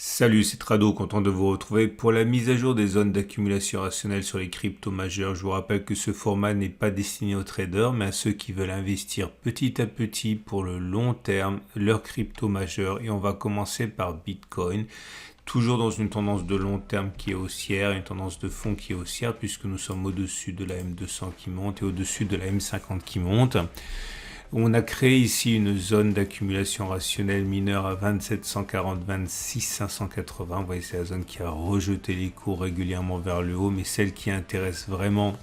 Salut, c'est Trado, content de vous retrouver pour la mise à jour des zones d'accumulation rationnelle sur les cryptos majeurs. Je vous rappelle que ce format n'est pas destiné aux traders, mais à ceux qui veulent investir petit à petit pour le long terme leurs cryptos majeurs. Et on va commencer par Bitcoin, toujours dans une tendance de long terme qui est haussière, une tendance de fond qui est haussière, puisque nous sommes au-dessus de la M200 qui monte et au-dessus de la M50 qui monte. On a créé ici une zone d'accumulation rationnelle mineure à 27 140, 26 580. Vous voyez, c'est la zone qui a rejeté les cours régulièrement vers le haut, mais celle qui intéresse vraiment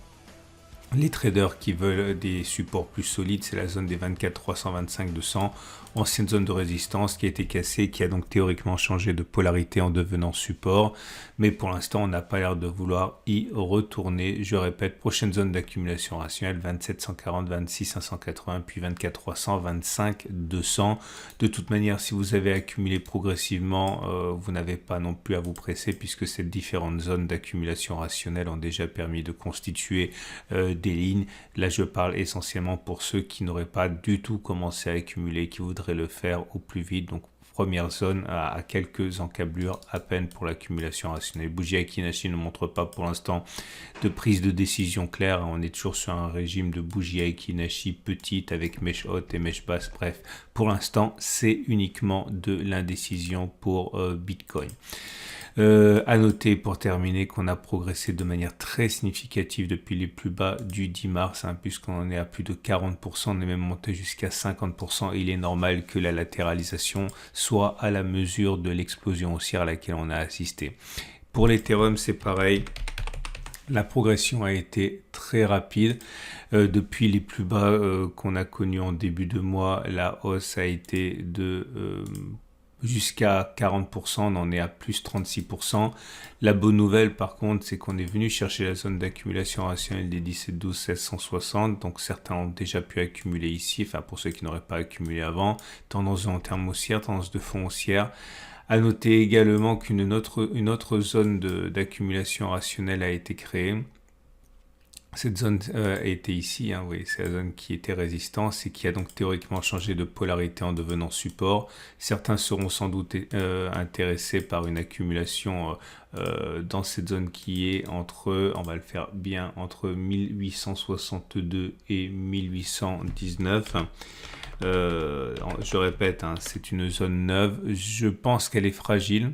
les traders qui veulent des supports plus solides, c'est la zone des 24 325 200, ancienne zone de résistance qui a été cassée, qui a donc théoriquement changé de polarité en devenant support. Mais pour l'instant, on n'a pas l'air de vouloir y retourner. Je répète, prochaine zone d'accumulation rationnelle, 27 140, 26 580, puis 24 300, 25 200. De toute manière, si vous avez accumulé progressivement, vous n'avez pas non plus à vous presser puisque ces différentes zones d'accumulation rationnelle ont déjà permis de constituer des lignes. Là, je parle essentiellement pour ceux qui n'auraient pas du tout commencé à accumuler, qui voudraient le faire au plus vite. Donc, première zone à quelques encablures à peine pour l'accumulation rationnelle. Bougie Aiki-Nashi ne montre pas pour l'instant de prise de décision claire. On est toujours sur un régime de bougie Aiki-Nashi petite avec mèche haute et mèche basse. Bref, pour l'instant, c'est uniquement de l'indécision pour Bitcoin. À noter pour terminer qu'on a progressé de manière très significative depuis les plus bas du 10 mars, puisqu'on en est à plus de 40%, on est même monté jusqu'à 50%. Et il est normal que la latéralisation soit à la mesure de l'explosion haussière à laquelle on a assisté. Pour l'Ethereum, c'est pareil. La progression a été très rapide. Depuis les plus bas qu'on a connus en début de mois, la hausse a été de jusqu'à 40%, on en est à plus 36%. La bonne nouvelle par contre, c'est qu'on est venu chercher la zone d'accumulation rationnelle des 17, 12, 16, 160. Donc certains ont déjà pu accumuler ici, enfin pour ceux qui n'auraient pas accumulé avant. Tendance de long terme haussière, tendance de fond haussière. À noter également qu'une autre zone d'accumulation rationnelle a été créée. Cette zone a été ici, oui, c'est la zone qui était résistance et qui a donc théoriquement changé de polarité en devenant support. Certains seront sans doute intéressés par une accumulation dans cette zone qui est entre, on va le faire bien, entre 1862 et 1819. Je répète, c'est une zone neuve. Je pense qu'elle est fragile.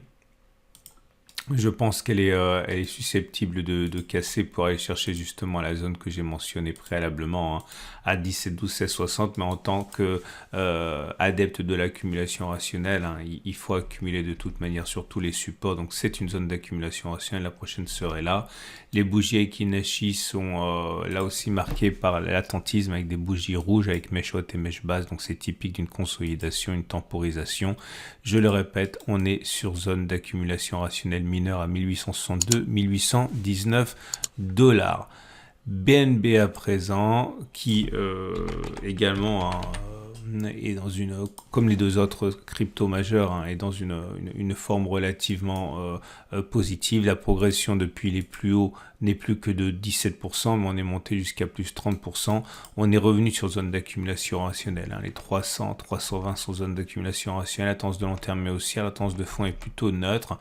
Je pense qu'elle est susceptible de casser pour aller chercher justement la zone que j'ai mentionnée préalablement, à 17, 12, 16, 60. Mais en tant que adepte de l'accumulation rationnelle, il faut accumuler de toute manière sur tous les supports. Donc c'est une zone d'accumulation rationnelle. La prochaine serait là. Les bougies Aiki-Nashi sont là aussi marquées par l'attentisme avec des bougies rouges avec mèche haute et mèche basse. Donc c'est typique d'une consolidation, une temporisation. Je le répète, on est sur zone d'accumulation rationnelle mineure à 1862, 1819 $. BNB à présent, qui également est dans comme les deux autres cryptos majeurs, est dans une forme relativement positive. La progression depuis les plus hauts n'est plus que de 17%, mais on est monté jusqu'à plus 30%. On est revenu sur zone d'accumulation rationnelle. Les 300, 320 sont zone d'accumulation rationnelle. La tendance de long terme est haussière, la tendance de fond est plutôt neutre.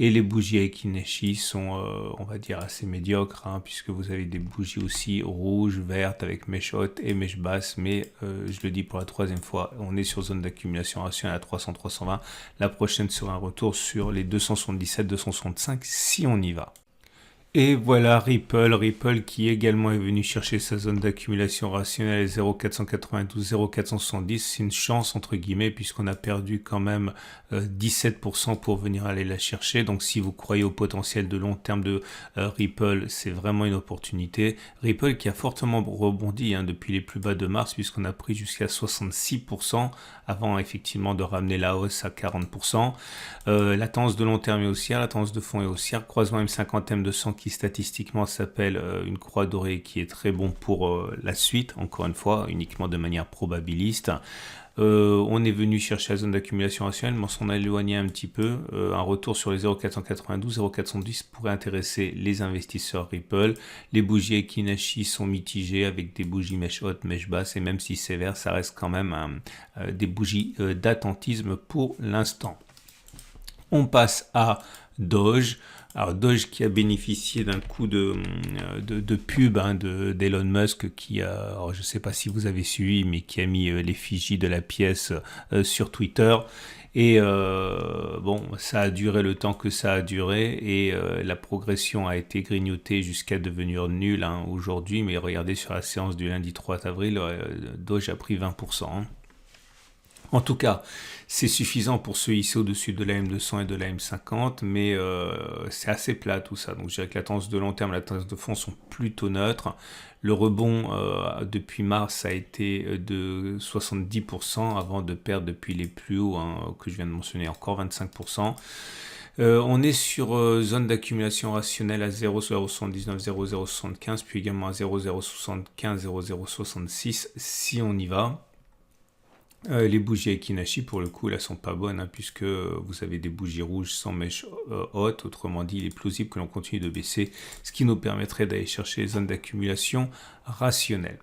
Et les bougies Aiki-Nashi sont, on va dire, assez médiocres, puisque vous avez des bougies aussi rouges, vertes, avec mèche haute et mèche basse. Mais je le dis pour la troisième fois, on est sur zone d'accumulation rationnelle à 300, 320. La prochaine sera un retour sur les 277, 265 si on y va. Et voilà Ripple qui également est venu chercher sa zone d'accumulation rationnelle 0,492, 0,470. C'est une chance entre guillemets puisqu'on a perdu quand même 17% pour venir aller la chercher. Donc si vous croyez au potentiel de long terme de Ripple, c'est vraiment une opportunité. Ripple qui a fortement rebondi depuis les plus bas de mars puisqu'on a pris jusqu'à 66% avant effectivement de ramener la hausse à 40%. La tendance de long terme est haussière, la tendance de fond est haussière. Croisement M50, M200 qui statistiquement s'appelle une croix dorée qui est très bon pour la suite, encore une fois, uniquement de manière probabiliste. On est venu chercher la zone d'accumulation rationnelle, mais on s'en a éloigné un petit peu. Un retour sur les 0,492, 0,410 pourrait intéresser les investisseurs Ripple. Les bougies Aiki-Nashi sont mitigées avec des bougies mèche haute, mèche basse, et même si sévère, ça reste quand même des bougies d'attentisme pour l'instant. On passe à Doge. Alors Doge qui a bénéficié d'un coup de pub d'Elon Musk qui a, alors je ne sais pas si vous avez suivi, mais qui a mis l'effigie de la pièce sur Twitter. Et bon, ça a duré le temps que ça a duré et la progression a été grignotée jusqu'à devenir nulle aujourd'hui. Mais regardez sur la séance du lundi 3 avril, Doge a pris 20%. En tout cas, c'est suffisant pour se hisser au-dessus de la M200 et de la M50, mais c'est assez plat tout ça. Donc je dirais que la tendance de long terme et la tendance de fond sont plutôt neutres. Le rebond depuis mars a été de 70% avant de perdre depuis les plus hauts que je viens de mentionner, encore 25%. On est sur zone d'accumulation rationnelle à 0,079, 0,075, puis également à 0,075, 0,066 si on y va. Les bougies Ekinashi pour le coup là sont pas bonnes puisque vous avez des bougies rouges sans mèche haute, autrement dit il est plausible que l'on continue de baisser, ce qui nous permettrait d'aller chercher les zones d'accumulation rationnelle.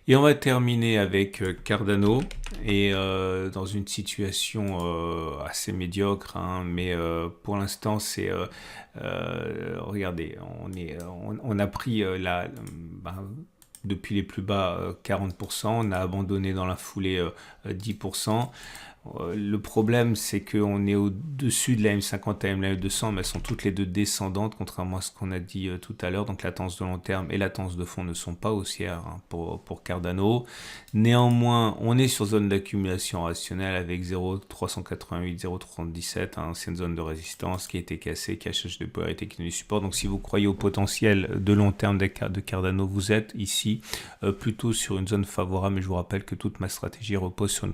Et on va terminer avec Cardano et dans une situation assez médiocre, mais pour l'instant c'est regardez, on a pris depuis les plus bas 40%, on a abandonné dans la foulée 10%. Le problème, c'est qu'on est au-dessus de la M50 et la M200, mais elles sont toutes les deux descendantes, contrairement à ce qu'on a dit tout à l'heure. Donc la tendance de long terme et la tendance de fond ne sont pas haussières pour Cardano. Néanmoins, on est sur zone d'accumulation rationnelle avec 0,388, 0,317, ancienne zone de résistance qui a été cassée, qui a cherché de polarité qui nous support. Donc si vous croyez au potentiel de long terme de Cardano, vous êtes ici plutôt sur une zone favorable. Mais je vous rappelle que toute ma stratégie repose sur une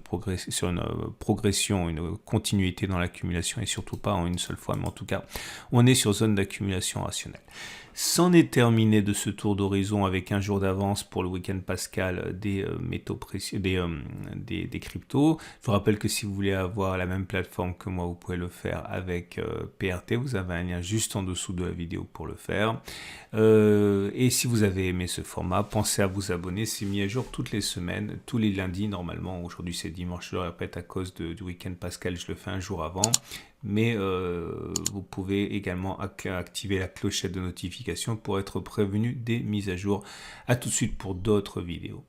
progression, une continuité dans l'accumulation et surtout pas en une seule fois, mais en tout cas on est sur zone d'accumulation rationnelle. C'en est terminé de ce tour d'horizon avec un jour d'avance pour le week-end pascal des métaux précieux, des cryptos. Je vous rappelle que si vous voulez avoir la même plateforme que moi, vous pouvez le faire avec PRT. Vous avez un lien juste en dessous de la vidéo pour le faire. Et si vous avez aimé ce format, pensez à vous abonner. C'est mis à jour toutes les semaines, tous les lundis normalement. Aujourd'hui c'est dimanche, je le répète, à cause du week-end pascal, je le fais un jour avant. Mais vous pouvez également activer la clochette de notification pour être prévenu des mises à jour. À tout de suite pour d'autres vidéos.